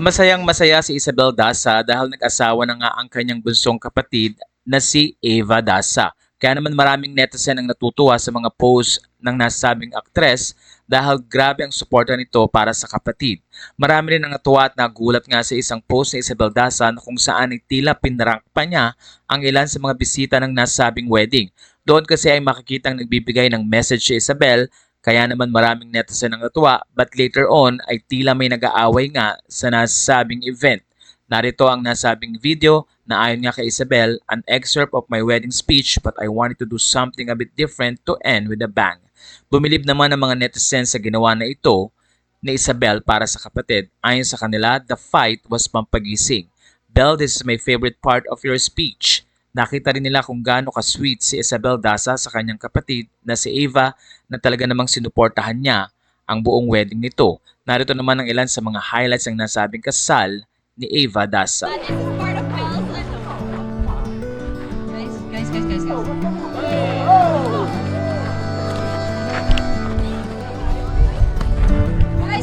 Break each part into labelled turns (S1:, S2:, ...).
S1: Masayang-masaya si Isabel Daza dahil nag-asawa na nga ang kanyang bunsong kapatid na si Eva Daza. Kaya naman maraming netizen ang natutuwa sa mga posts ng nasabing aktres dahil grabe ang suporta nito para sa kapatid. Marami rin ang natuwa at nagulat nga sa isang post ni Isabel Daza na kung saan ay tila pinarank pa niya ang ilan sa mga bisita ng nasabing wedding. Doon kasi ay makikitang nagbibigay ng message si Isabel. Kaya naman maraming netizen ang natuwa, but later on ay tila may nag-aaway nga sa nasabing event. Narito ang nasabing video na ayon nga kay Isabel, an excerpt of my wedding speech but I wanted to do something a bit different to end with a bang. Bumilib naman ang mga netizens sa ginawa na ito ni Isabel para sa kapatid. Ayon sa kanila, the fight was pampagising. Belle, this is my favorite part of your speech. Nakita rin nila kung gaano ka-sweet si Isabel Daza sa kanyang kapatid na si Eva na talaga namang sinuportahan niya ang buong wedding nito. Narito naman ang ilan sa mga highlights ng nasabing kasal ni Eva Daza.
S2: This is part of Belle's guys.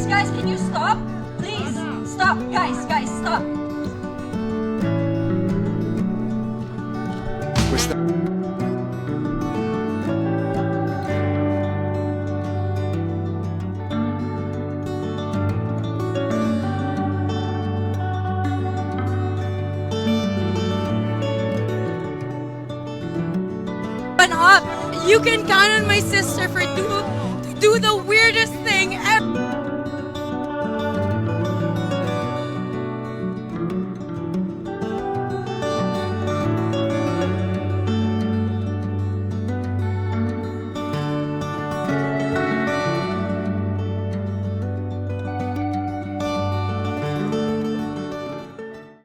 S2: Guys, can you stop? Please, stop. Guys, stop.
S3: Up. You can count on my sister to do the weirdest thing ever.